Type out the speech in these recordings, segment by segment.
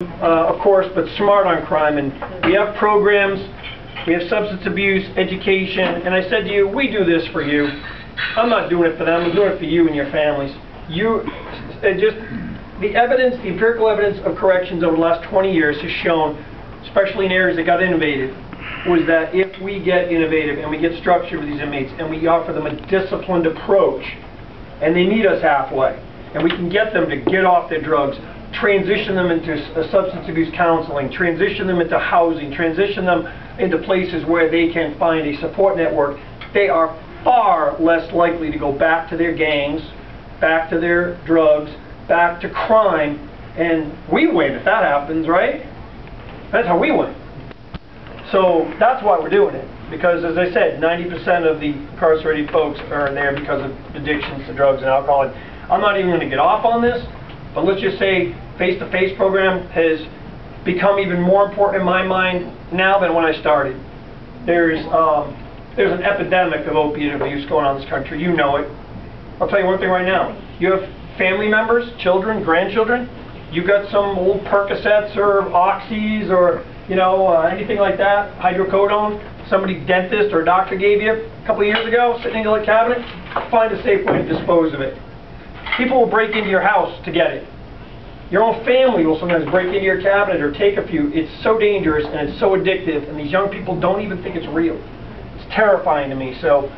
Of course, but smart on crime. And we have programs, we have substance abuse, education, and I said to you, we do this for you. I'm not doing it for them, I'm doing it for you and your families. The evidence, the empirical evidence of corrections over the last 20 years has shown, especially in areas that got innovative, was that if we get innovative and we get structure with these inmates and we offer them a disciplined approach, and they meet us halfway, and we can get them to get off their drugs, transition them into substance abuse counseling, transition them into housing, transition them into places where they can find a support network, they are far less likely to go back to their gangs, back to their drugs, back to crime, and we win if that happens, right? That's how we win. So that's why we're doing it, because as I said, 90% of the incarcerated folks are there because of addictions to drugs and alcohol. And I'm not even going to get off on this, but let's just say face-to-face program has become even more important in my mind now than when I started. There's an epidemic of opiate abuse going on in this country. You know it. I'll tell you one thing right now. You have family members, children, grandchildren. You got some old Percocets or Oxys or anything like that, hydrocodone, somebody dentist or doctor gave you a couple of years ago, sitting in the cabinet. Find a safe way to dispose of it. People will break into your house to get it. Your own family will sometimes break into your cabinet or take a few. It's so dangerous and it's so addictive, and these young people don't even think it's real. It's terrifying to me. So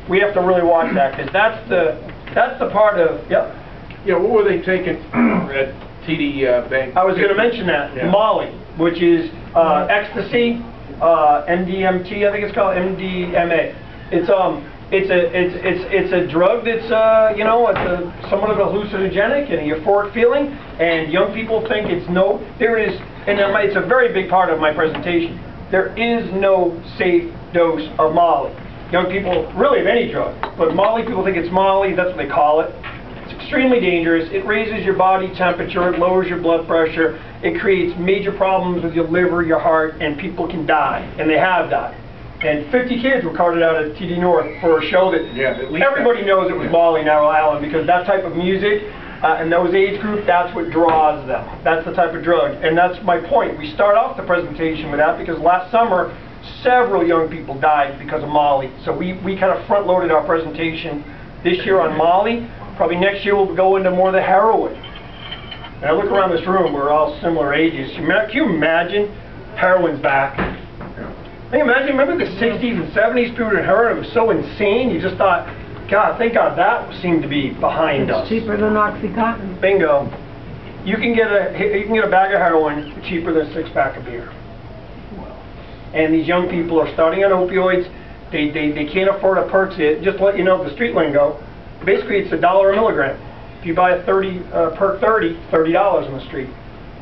we have to really watch that, because that's the part of Yeah, what were they taking at TD Bank? I was going to mention that. Yeah. Molly, which is ecstasy, MDMT, I think it's called MDMA. It's a drug that's it's somewhat of a hallucinogenic and a euphoric feeling, and young people think it's it's a very big part of my presentation. There is no safe dose of Molly. Young people, really of any drug, but Molly, people think it's Molly, that's what they call it. It's extremely dangerous. It raises your body temperature, it lowers your blood pressure, it creates major problems with your liver, your heart, and people can die, and they have died. And 50 kids were carted out at TD North for a show that everybody knows it was Molly in Narrow Island, because that type of music and those age group, that's what draws them. That's the type of drug, and that's my point. We start off the presentation with that because last summer several young people died because of Molly. So we kind of front-loaded our presentation this year on Molly. Probably next year we'll go into more of the heroin. And I look around this room, we're all similar ages. Can you imagine heroin's back? Can you imagine, remember the 60s and 70s people in heroin? It was so insane, you just thought, God, thank God that seemed to be behind us. It's cheaper than OxyContin. Bingo. You can get a bag of heroin cheaper than a six-pack of beer. And these young people are starting on opioids. They can't afford a Percocet. Just to let you know the street lingo, basically it's $1 a milligram. If you buy a Perc 30, $30 on the street.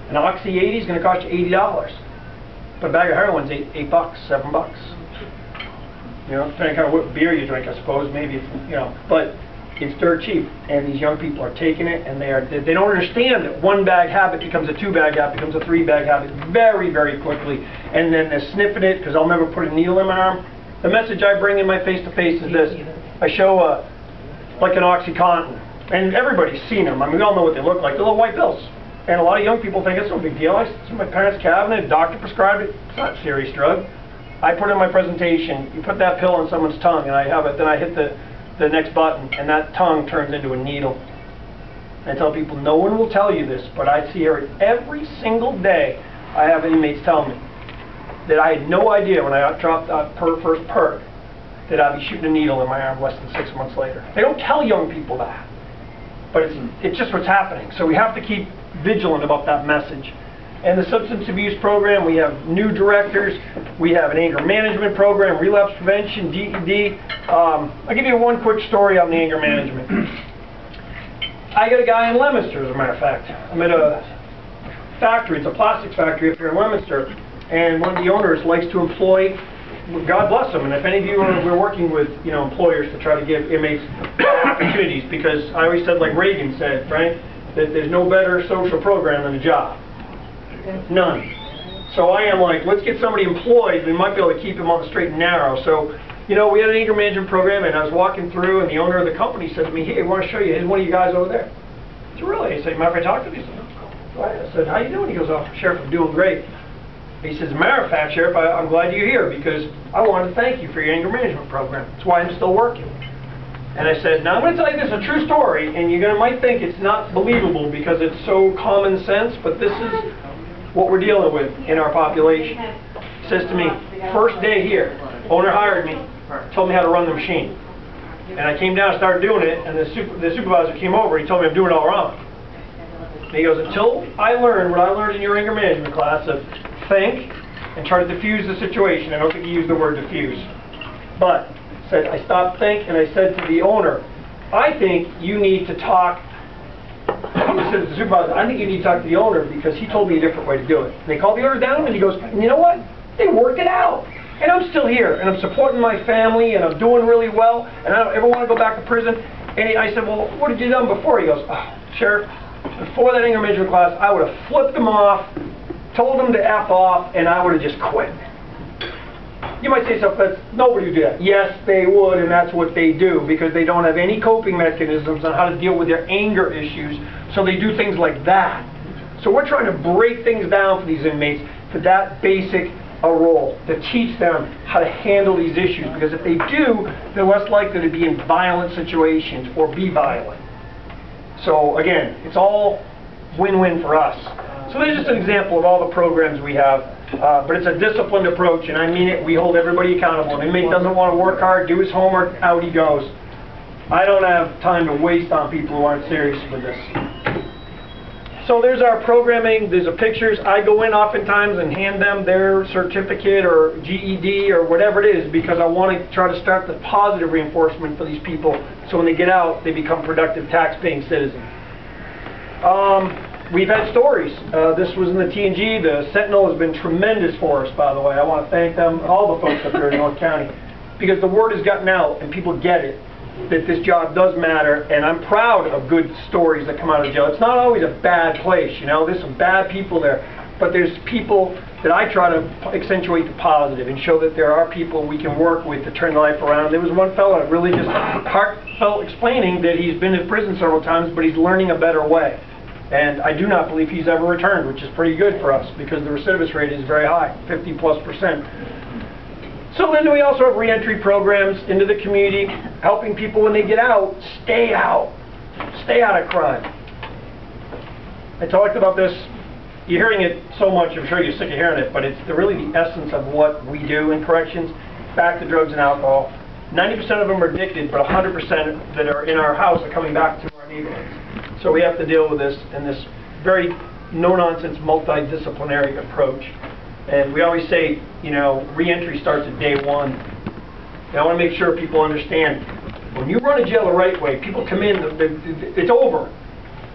An Oxy 80 is going to cost you $80. But a bag of heroin's $8, $7. Depending on what beer you drink, I suppose, maybe but it's dirt cheap, and these young people are taking it, and they don't understand that one bag habit becomes a two bag habit, becomes a three bag habit very, very quickly, and then they're sniffing it because I'll never put a needle in my arm. The message I bring in my face-to-face is this: I show like an OxyContin, and everybody's seen them. I mean, we all know what they look like. They're little white pills. And a lot of young people think it's no big deal. It's in my parents' cabinet, doctor prescribed it. It's not a serious drug. I put it in my presentation, you put that pill on someone's tongue, and I have it, then I hit the next button, and that tongue turns into a needle. I tell people, no one will tell you this, but I see it every single day. I have inmates tell me that I had no idea when I dropped that first perk that I'd be shooting a needle in my arm less than 6 months later. They don't tell young people that, but it's just what's happening. So we have to keep vigilant about that message. And the substance abuse program, we have new directors, we have an anger management program, relapse prevention, DED. I'll give you one quick story on the anger management. I got a guy in Leominster, as a matter of fact. I'm at a factory, it's a plastics factory up here in Leominster, and one of the owners likes to employ, God bless them, and if any of you we're working with employers to try to give inmates opportunities, because I always said, like Reagan said, right, that there's no better social program than a job. None. So I am like, let's get somebody employed. We might be able to keep him on the straight and narrow. So, we had an anger management program, and I was walking through, and the owner of the company said to me, hey, I want to show you. Here's one of you guys over there. I said, really? I said, mind if I talk to you? He said, So I said, how you doing? He goes, oh, Sheriff, I'm doing great. He says, as a matter of fact, Sheriff, I'm glad you're here because I wanted to thank you for your anger management program. That's why I'm still working. And I said, now I'm going to tell you this is a true story, and you're going to might think it's not believable because it's so common sense, but this is what we're dealing with in our population. He says to me, first day here, owner hired me, told me how to run the machine. And I came down and started doing it, and the supervisor came over, he told me I'm doing it all wrong. And he goes, until I learned what I learned in your anger management class of think and try to diffuse the situation. I don't think he used the word diffuse. But said I stopped think and I said to the owner, I think you need to talk. He said to the supervisor, I think you need to talk to the owner because he told me a different way to do it. And they called the owner down and he goes, you know what? They worked it out. And I'm still here and I'm supporting my family and I'm doing really well and I don't ever want to go back to prison. And I said, well, what had you done before? He goes, oh, Sheriff, before that anger management class, I would have flipped them off, told them to F off, and I would have just quit. You might say something, nobody would do that. Yes, they would, and that's what they do, because they don't have any coping mechanisms on how to deal with their anger issues, so they do things like that. So we're trying to break things down for these inmates to that basic a role, to teach them how to handle these issues, because if they do, they're less likely to be in violent situations or be violent. So again, it's all win-win for us. So there's just an example of all the programs we have. But it's a disciplined approach, and I mean it. We hold everybody accountable. An inmate doesn't want to work hard, do his homework, out he goes. I don't have time to waste on people who aren't serious with this. So there's our programming. There's the pictures. I go in oftentimes and hand them their certificate or GED or whatever it is because I want to try to start the positive reinforcement for these people so when they get out, they become productive tax-paying citizens. We've had stories. This was in the TNG. The Sentinel has been tremendous for us, by the way. I want to thank them, all the folks up here in North County, because the word has gotten out and people get it, that this job does matter, and I'm proud of good stories that come out of jail. It's not always a bad place, you know. There's some bad people there, but there's people that I try to accentuate the positive and show that there are people we can work with to turn the life around. There was one fellow really just heartfelt explaining that he's been in prison several times, but he's learning a better way. And I do not believe he's ever returned, which is pretty good for us because the recidivist rate is very high, 50+%. So then we also have reentry programs into the community, helping people when they get out, stay out of crime. I talked about this, you're hearing it so much, I'm sure you're sick of hearing it, but it's really the essence of what we do in corrections, back to drugs and alcohol. 90% of them are addicted, but 100% that are in our house are coming back to our neighborhoods. So we have to deal with this in this very no-nonsense, multidisciplinary approach. And we always say, you know, reentry starts at day one. And I want to make sure people understand, when you run a jail the right way, people come in, it's over.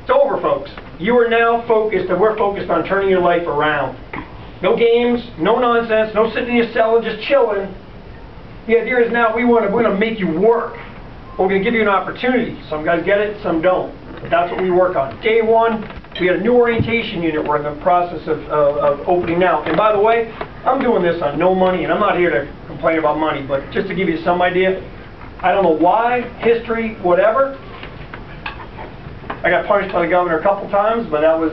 It's over, folks. You are now focused, and we're focused on turning your life around. No games, no nonsense, no sitting in your cell and just chilling. The idea is now we're going to make you work. We're going to give you an opportunity. Some guys get it, some don't. But that's what we work on. Day one, we had a new orientation unit we're in the process of opening now. And by the way, I'm doing this on no money, and I'm not here to complain about money, but just to give you some idea, I don't know why, history, whatever. I got punished by the governor a couple times, but that was,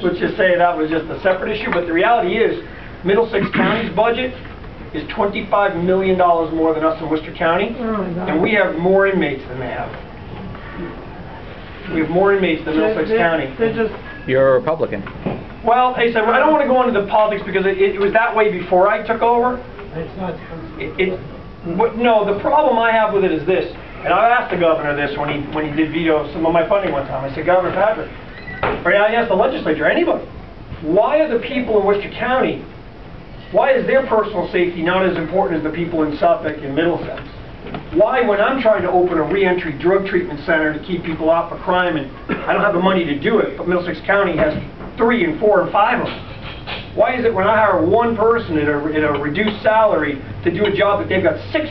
let's just say that was just a separate issue. But the reality is, Middlesex County's budget is $25 million more than us in Worcester County, and we have more inmates than they have. We have more inmates than Middlesex County. You're a Republican. Well, hey, so I don't want to go into the politics because it was that way before I took over. No, the problem I have with it is this, and I asked the governor this when he did veto some of my funding one time. I said, Governor Patrick, or I asked the legislature, anybody, why are the people in Worcester County, why is their personal safety not as important as the people in Suffolk and Middlesex? Why, when I'm trying to open a reentry drug treatment center to keep people off of crime, and I don't have the money to do it, but Middlesex County has 3 and 4 and 5 of them? Why is it when I hire one person at a reduced salary to do a job that they've got 6